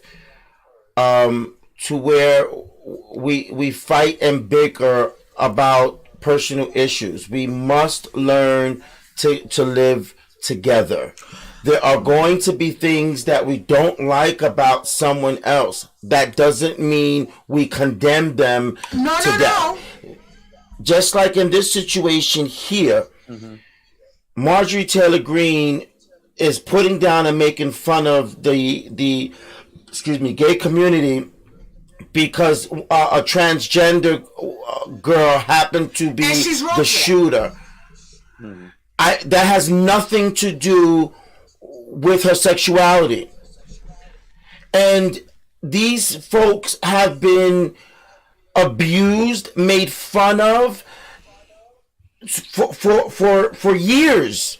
to where we fight and bicker about personal issues. We must learn to live together. There are going to be things that we don't like about someone else. That doesn't mean we condemn them to death. No. Just like in this situation here, Marjorie Taylor Greene is putting down and making fun of the gay community because a transgender girl happened to be the shooter. That has nothing to do with her sexuality. And these folks have been abused, made fun of for years.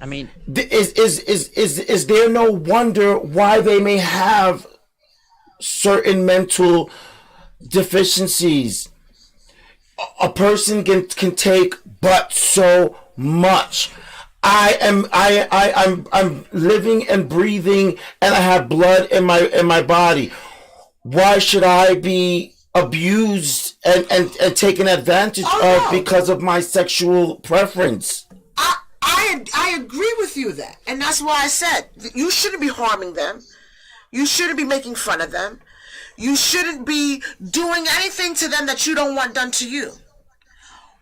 I mean, is there no wonder why they may have certain mental deficiencies? A person can take but so much. I'm living and breathing, and I have blood in my body. Why should I be abused and taken advantage of because of my sexual preference? I agree with you that, and that's why I said you shouldn't be harming them. You shouldn't be making fun of them. You shouldn't be doing anything to them that you don't want done to you.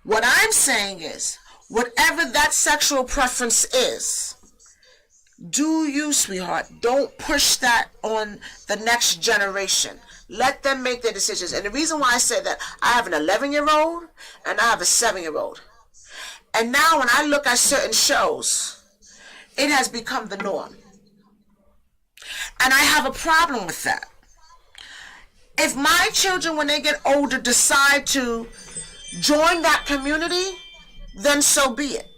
What I'm saying is, whatever that sexual preference is, do you, sweetheart. Don't push that on the next generation. Let them make their decisions. And the reason why I say that, I have an 11-year-old and I have a 7-year-old. And now when I look at certain shows, it has become the norm. And I have a problem with that. If my children, when they get older, decide to join that community, then so be it.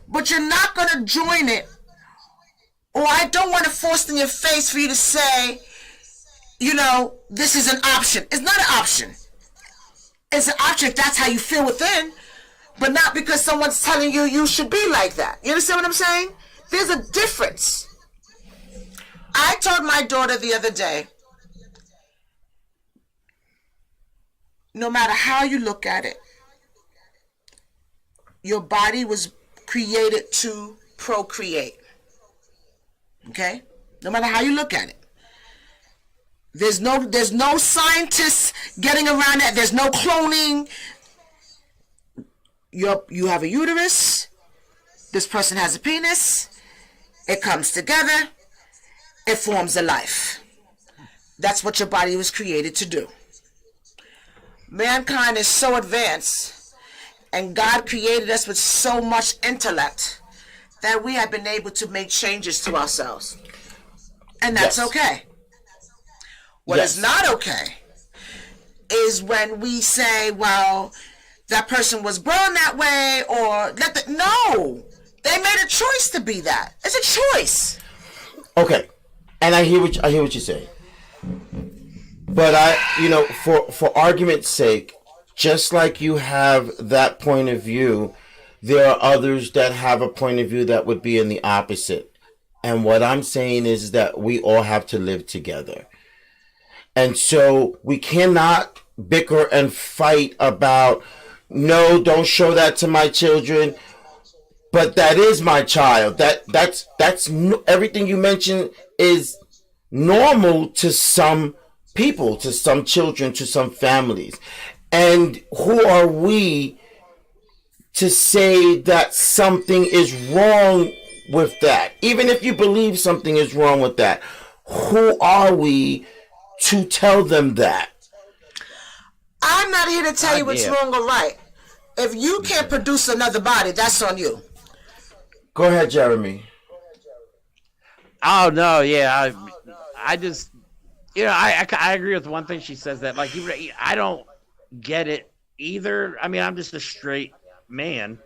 But you're not going to join it, or I don't want to force it in your face for you to say, this is an option. It's not an option. It's an option if that's how you feel within, but not because someone's telling you you should be like that. You understand what I'm saying? There's a difference. I told my daughter the other day, no matter how you look at it, your body was created to procreate. Okay? No matter how you look at it. There's no scientists getting around that. There's no cloning. You have a uterus. This person has a penis. It comes together. It forms a life. That's what your body was created to do. Mankind is so advanced, and God created us with so much intellect that we have been able to make changes to ourselves. And that's okay. What is not okay is when we say, well, that person was born that way, or no, they made a choice to be that. It's a choice. Okay, and I hear what you're saying, but for argument's sake, just like you have that point of view, there are others that have a point of view that would be in the opposite. And what I'm saying is that we all have to live together. And so we cannot bicker and fight about, no, don't show that to my children, but that is my child. That's everything you mentioned is normal to some people, to some children, to some families. And who are we to say that something is wrong with that? Even if you believe something is wrong with that, who are we to tell them that? I'm not here to tell you what's wrong or right. If you can't produce another body, that's on you. Go ahead, Jeremy. Oh no, yeah, I just, I agree with one thing she says, that like I don't get it either. I mean, I'm just a straight man,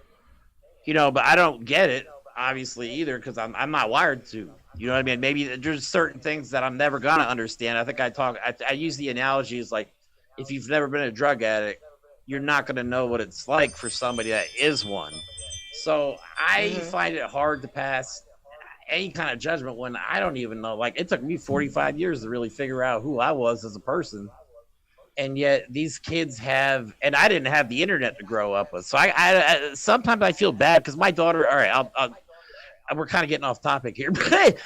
but I don't get it obviously either, because I'm not wired to. You know what I mean? Maybe there's certain things that I'm never gonna understand. I think I use the analogy as like, if you've never been a drug addict, you're not gonna know what it's like for somebody that is one. So I find it hard to pass any kind of judgment when I don't even know. Like, it took me 45 years to really figure out who I was as a person. And yet these kids have, and I didn't have the internet to grow up with. So I sometimes I feel bad because my daughter, all right, we're kind of getting off topic here, but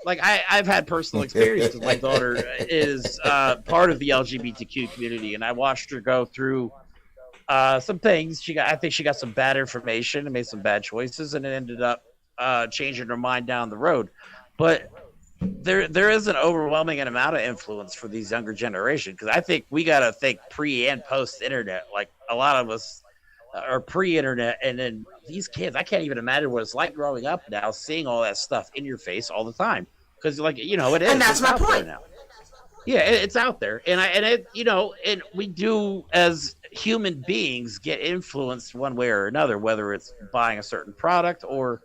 I've had personal experience because my daughter is part of the LGBTQ community, and I watched her go through some things. I think she got some bad information and made some bad choices, and it ended up changing her mind down the road. But there is an overwhelming amount of influence for these younger generation, because I think we got to think pre and post internet. Like, a lot of us are pre-internet, and then these kids, I can't even imagine what it's like growing up now, seeing all that stuff in your face all the time, because it is, and that's my point now. Yeah, it's out there, and we do, as human beings, get influenced one way or another, whether it's buying a certain product or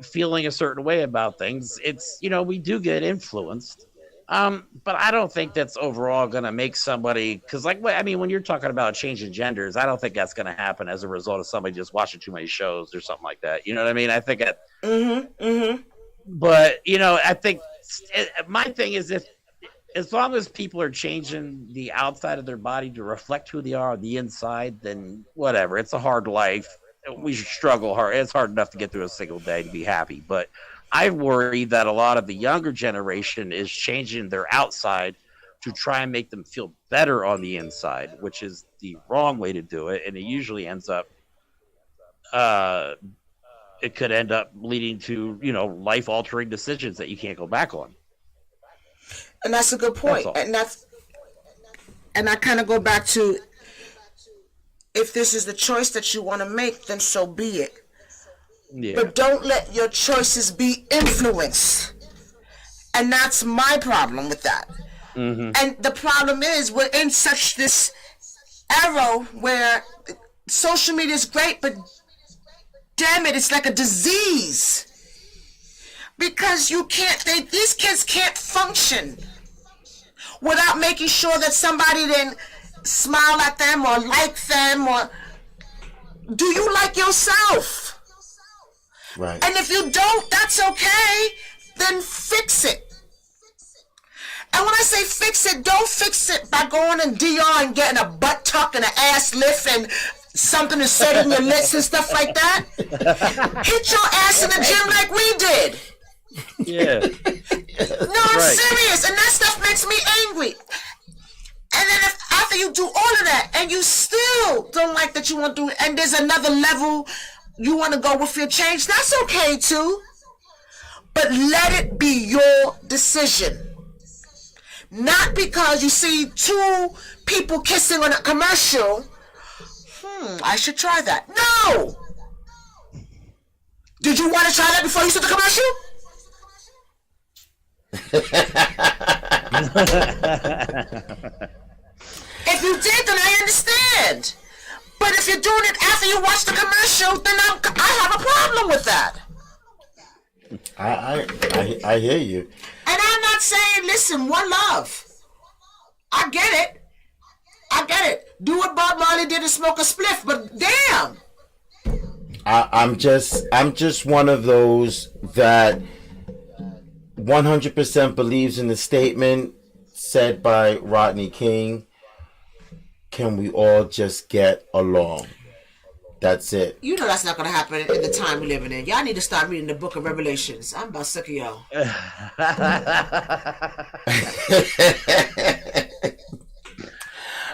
feeling a certain way about things. It's, we do get influenced. But I don't think that's overall going to make somebody, because when you're talking about changing genders, I don't think that's going to happen as a result of somebody just watching too many shows or something like that. You know what I mean? I think it, but I think my thing is, as long as people are changing the outside of their body to reflect who they are on the inside, then whatever. It's a hard life. We struggle hard. It's hard enough to get through a single day to be happy, but I worry that a lot of the younger generation is changing their outside to try and make them feel better on the inside, which is the wrong way to do it. And it usually ends up, it could end up leading to, life-altering decisions that you can't go back on. And that's a good point. And I kind of go back to, if this is the choice that you want to make, then so be it. Yeah. But don't let your choices be influenced. And that's my problem with that. Mm-hmm. And the problem is, we're in such this era where social media is great, but damn it, it's like a disease. Because these kids can't function without making sure that somebody then smile at them or like them, or do you like yourself? Right. And if you don't, that's okay. Then fix it. And when I say fix it, don't fix it by going in DR and getting a butt tuck and an ass lift and something to set in your lips and stuff like that. Hit your ass in the gym like we did. Yeah. No, I'm Right. serious, and that stuff makes me angry. And then if after you do all of that and you still don't like that you want to do it, and there's another level you want to go with your change, that's okay too. But let it be your decision. Not because you see two people kissing on a commercial. I should try that. No! Did you want to try that before you saw the commercial? If you did, then I understand. But if you're doing it after you watch the commercial, then I have a problem with that. I hear you. And I'm not saying, listen, one love. I get it. Do what Bob Marley did and smoke a spliff, but damn. I'm just one of those that 100% believes in the statement said by Rodney King. Can we all just get along? That's it. You know that's not going to happen in the time we're living in. Y'all need to start reading the book of Revelations. I'm about sick of y'all.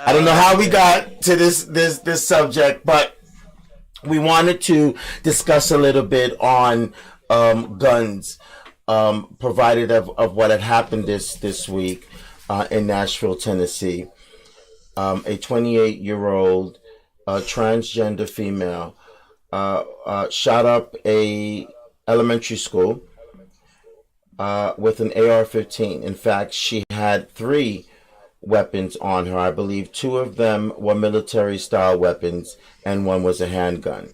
I don't know how we got to this subject, but we wanted to discuss a little bit on guns, provided of what had happened this week in Nashville, Tennessee. A 28-year-old transgender female shot up a elementary school with an AR-15. In fact, she had 3 weapons on her. I believe 2 of them were military-style weapons, and 1 was a handgun.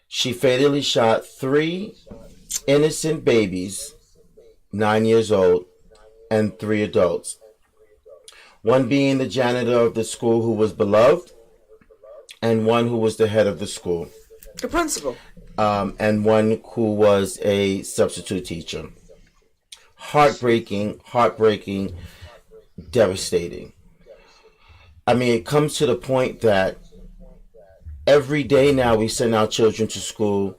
She fatally shot 3 innocent babies, 9 years old, and 3 adults. 1 being the janitor of the school who was beloved, and 1 who was the head of the school. The principal. And 1 who was a substitute teacher. Heartbreaking, devastating. I mean, it comes to the point that every day now we send our children to school,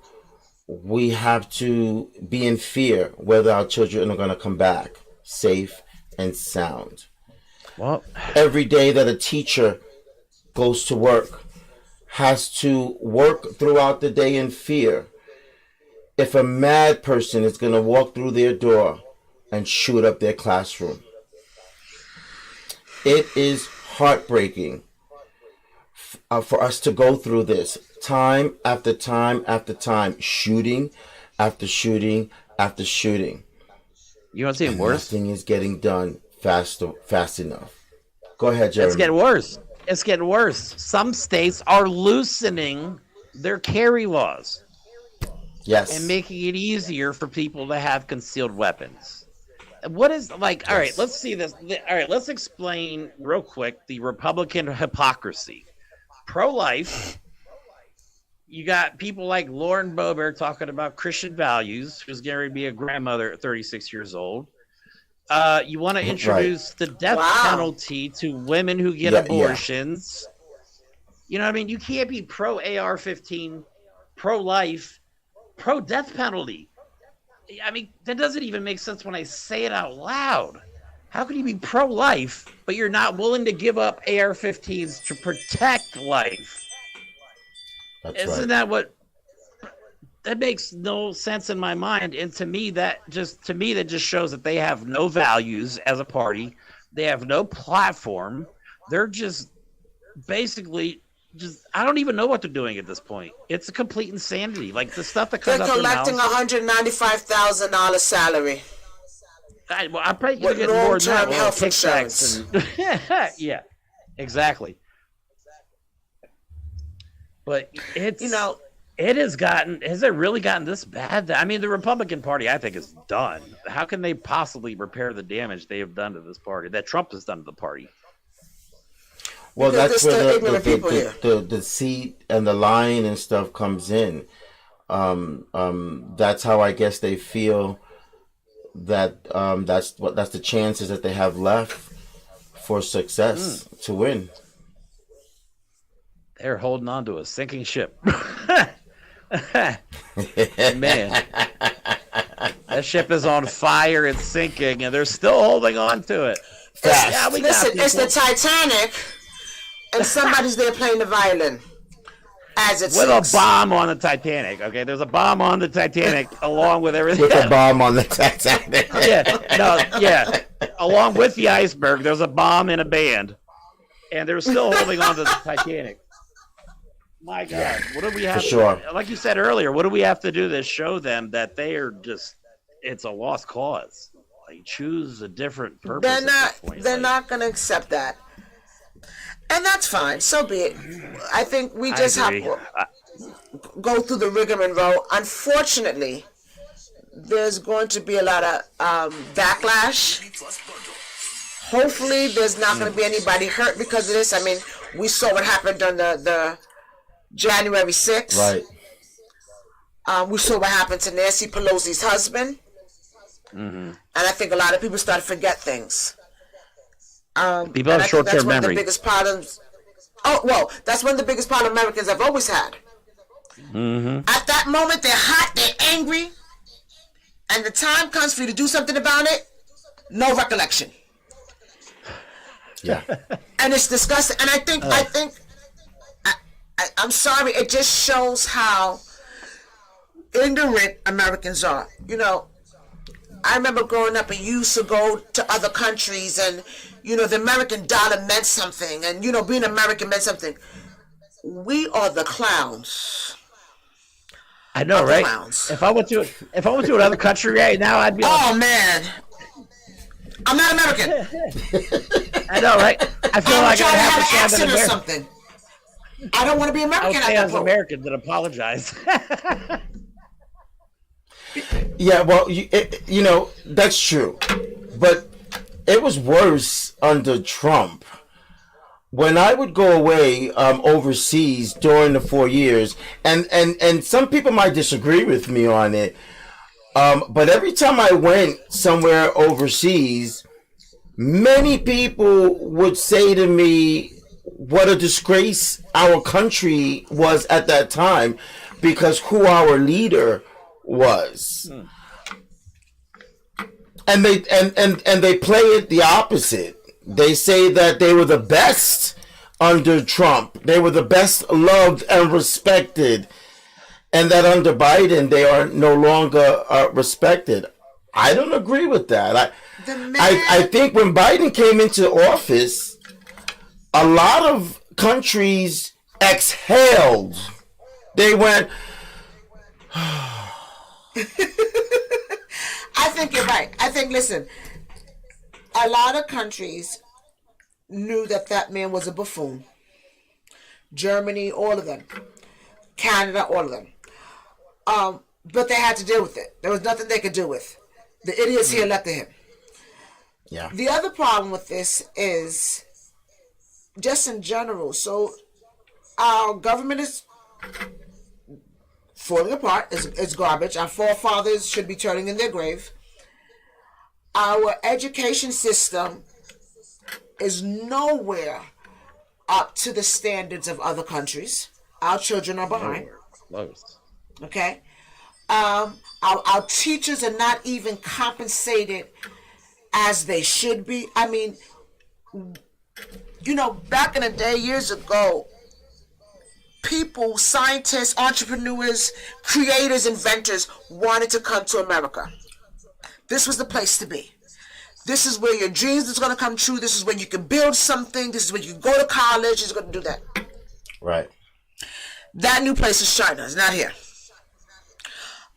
we have to be in fear whether our children are going to come back safe and sound. Well, every day that a teacher goes to work has to work throughout the day in fear if a mad person is going to walk through their door and shoot up their classroom. It is heartbreaking for us to go through this time after time after time, shooting after shooting after shooting. You want to see it worse? Nothing is getting done fast enough. Go ahead, Jeremy. It's getting worse. Some states are loosening their carry laws. Yes. And making it easier for people to have concealed weapons. What is, like, all right, let's see this. All right, let's explain real quick the Republican hypocrisy. Pro-life, you got people like Lauren Boebert talking about Christian values, who's going to be a grandmother at 36 years old. You want to introduce the death penalty to women who get abortions. You know what I mean? You can't be pro-AR-15, pro-life, pro-death penalty. I mean, that doesn't even make sense when I say it out loud. How can you be pro-life, but you're not willing to give up AR-15s to protect life? Isn't that what... That makes no sense in my mind, and to me that just shows that they have no values as a party. They have no platform. They're just basically I don't even know what they're doing at this point. It's a complete insanity. Like the stuff that comes out their mouths. They're collecting $195,000 salary. I probably could get more than that. Health insurance. Yeah, exactly. But it's has it really gotten this bad? I mean, the Republican Party, I think, is done. How can they possibly repair the damage they have done to this party, that Trump has done to the party? Well, that's where the deceit and the lying and stuff comes in. That's how I guess they feel that that's the chances that they have left for success to win. They're holding on to a sinking ship. Man. That ship is on fire. It's sinking, and they're still holding on to it. Fast. We Listen, got it's the people. Titanic, and somebody's there playing the violin as it With a sinks. bomb on the Titanic. Okay, there's a bomb on the Titanic along with everything. With a bomb on the Titanic. Along with the iceberg, there's a bomb in a band, and they're still holding on to the Titanic. My God, what do we have? For sure. Like you said earlier, what do we have to do to show them that they are it's a lost cause? Like, choose a different purpose. They're not going to accept that. And that's fine. So be it. I think we just have to go through the rigmarole. Unfortunately, there's going to be a lot of backlash. Hopefully, there's not going to be anybody hurt because of this. I mean, we saw what happened on the January 6th. Right. We saw what happened to Nancy Pelosi's husband. And I think a lot of people start to forget things. People have short-term one of the memory. biggest problems. That's one of the biggest problems Americans have always had. At that moment, they're hot, they're angry, and the time comes for you to do something about it, no recollection. Yeah. And it's disgusting. And I think I'm sorry, it just shows how ignorant Americans are. You know, I remember growing up and you used to go to other countries and, you know, the American dollar meant something and, you know, being American meant something. We are the clowns. I know, right? Clowns. If I went to another country right now, I'd be like, Oh, man. I'm not American. I know, right? I feel I'm like trying I to have have to an stand accent in or America. something. I don't want to be I would American at say that as point. Americans and apologize. Yeah, well, you know, that's true. But it was worse under Trump. When I would go away overseas during the 4 years, and some people might disagree with me on it, but every time I went somewhere overseas, many people would say to me what a disgrace our country was at that time because who our leader was. And they play it the opposite. They say that they were the best under Trump. They were the best loved and respected. And that under Biden, they are no longer respected. I don't agree with that. I think when Biden came into office, a lot of countries exhaled. They went... I think you're right. I think, listen, a lot of countries knew that man was a buffoon. Germany, all of them. Canada, all of them. But they had to deal with it. There was nothing they could do with. The idiots here left to him. Yeah. The other problem with this is just in general. So our government is falling apart. It's garbage. Our forefathers should be turning in their grave. Our education system is nowhere up to the standards of other countries. Our children are behind. Close. Okay? Our teachers are not even compensated as they should be. I mean, you know, back in the day, years ago, people, scientists, entrepreneurs, creators, inventors wanted to come to America. This was the place to be. This is where your dreams is going to come true. This is where you can build something. This is where you go to college. You're going to do that. Right. That new place is China. It's not here.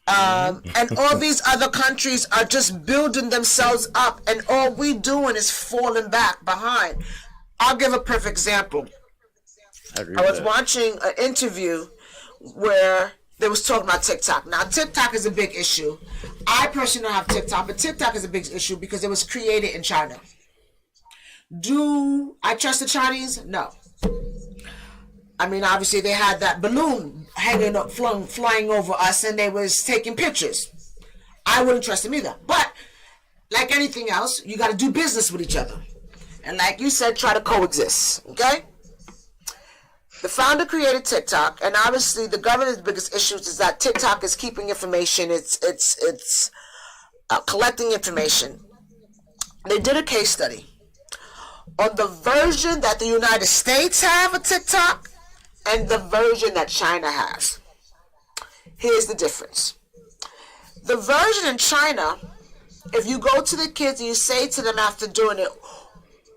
And all these other countries are just building themselves up, and all we doing is falling back behind. I'll give a perfect example. I was watching an interview where they was talking about TikTok. Now, TikTok is a big issue. I personally don't have TikTok, but TikTok is a big issue because it was created in China. Do I trust the Chinese? No. I mean, obviously, they had that balloon hanging up, flying over us, and they was taking pictures. I wouldn't trust them either. But, like anything else, you got to do business with each other. And like you said, try to coexist, okay? The founder created TikTok, and obviously the government's biggest issues is that TikTok is keeping information. It's collecting information. They did a case study on the version that the United States have of TikTok and the version that China has. Here's the difference. The version in China, if you go to the kids and you say to them after doing it,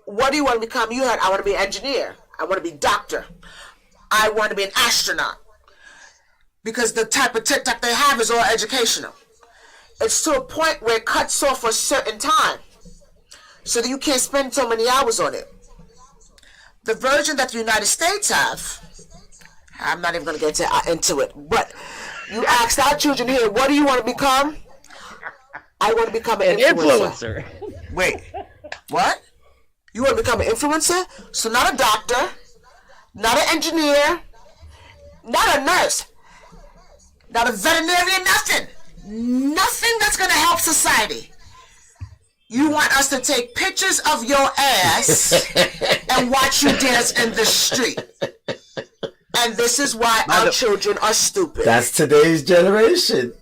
what do you want to become? You heard, I want to be an engineer. I want to be a doctor. I want to be an astronaut. Because the type of TikTok they have is all educational. It's to a point where it cuts off a certain time, so that you can't spend so many hours on it. The version that the United States have, I'm not even going to get into it, but you asked our children here, what do you want to become? I want to become an influencer. Wait, what? You want to become an influencer? So not a doctor, not an engineer, not a nurse, not a veterinarian, nothing. Nothing that's going to help society. You want us to take pictures of your ass and watch you dance in the street. And this is why our children are stupid. That's today's generation.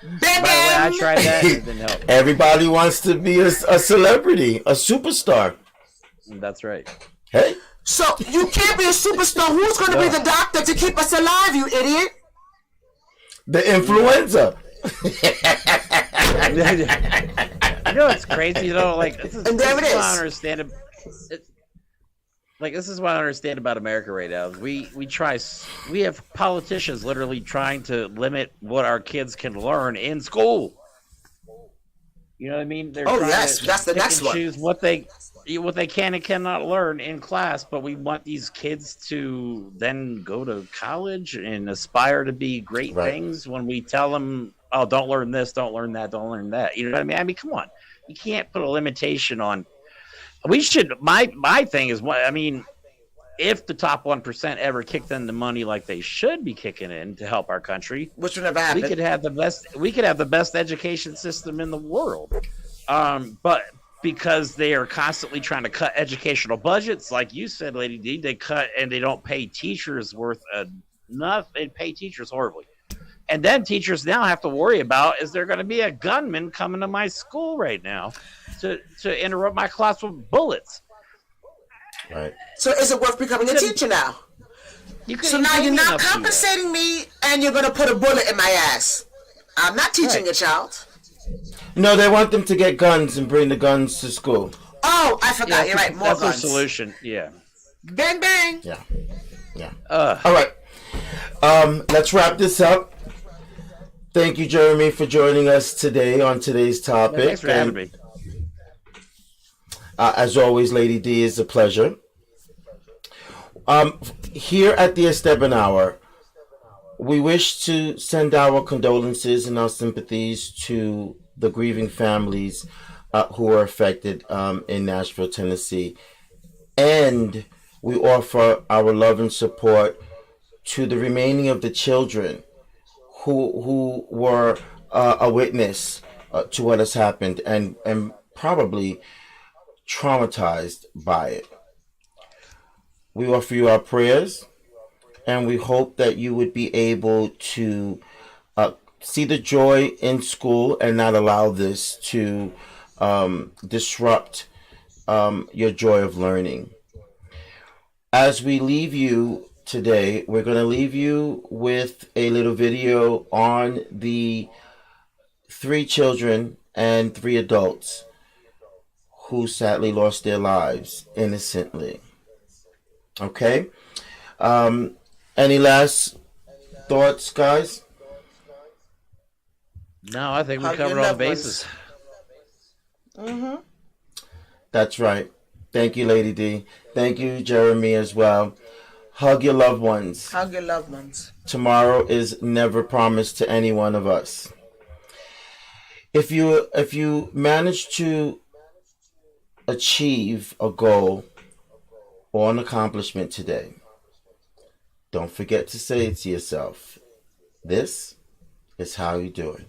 By the way, I tried that and it didn't help. Everybody wants to be a celebrity, a superstar. That's right. Hey. So you can't be a superstar. Who's going to be the doctor to keep us alive, you idiot? The influenza. You know what's crazy? You know, like this is what I understand. This is what I understand about America right now. We have politicians literally trying to limit what our kids can learn in school. You know what I mean? They're trying to that's the next one. Choose what they can and cannot learn in class, but we want these kids to then go to college and aspire to be great things when we tell them, oh, don't learn this, don't learn that, don't learn that. You know what I mean? I mean, come on. You can't put a limitation on. We should. My thing is, I mean, if the top 1% ever kicked in the money like they should be kicking in to help our country, which would never happen, we could have the best education system in the world. But because they are constantly trying to cut educational budgets, like you said, Lady D, they cut and they don't pay teachers worth enough. They pay teachers horribly. And then teachers now have to worry about, is there going to be a gunman coming to my school right now to interrupt my class with bullets? Right. So is it worth becoming a teacher now? So now you're not compensating me and you're going to put a bullet in my ass. I'm not teaching a child. No, they want them to get guns and bring the guns to school. Oh, I forgot. You're right. More that's guns. That's the solution. Yeah. Bang, bang. Yeah. Yeah. All right. Let's wrap this up. Thank you, Jeremy, for joining us today on today's topic. Thanks for having me. As always, Lady D, is a pleasure. Here at the Esteban Hour, we wish to send our condolences and our sympathies to the grieving families who are affected in Nashville, Tennessee. And we offer our love and support to the remaining of the children who were a witness to what has happened and probably traumatized by it. We offer you our prayers, and we hope that you would be able to see the joy in school and not allow this to disrupt your joy of learning. As we leave you today, we're going to leave you with a little video on the 3 children and 3 adults who sadly lost their lives innocently. Okay? Any last thoughts, guys? No, I think we covered all the bases. Mm-hmm. That's right. Thank you, Lady D. Thank you, Jeremy, as well. Hug your loved ones. Hug your loved ones. Tomorrow is never promised to any one of us. If you manage to achieve a goal or an accomplishment today, don't forget to say to yourself, this is how you do it.